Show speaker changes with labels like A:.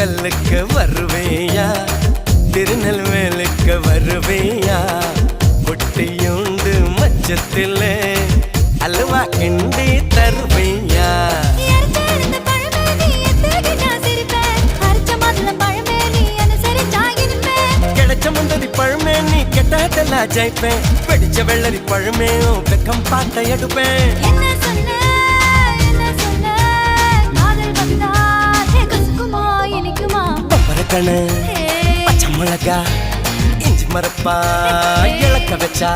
A: திண்டுக்கல்லுக்கு வருவேயா திருநெல்வேலுக்கு வருவேயா பொட்டியுண்டு மச்சத்துல அல்வா கிண்டி தருவேயா கிடைச்ச முந்தரி பழமே நீ கெட்டதெல்லாம் ஜெயிப்பேன் வெடிச்ச வெள்ளரி பழமே வெக்கம் பார்த்த எடுப்பேன் கணு பச்சை மிளகா இஞ்சி மரப்பா இழக்க வச்சா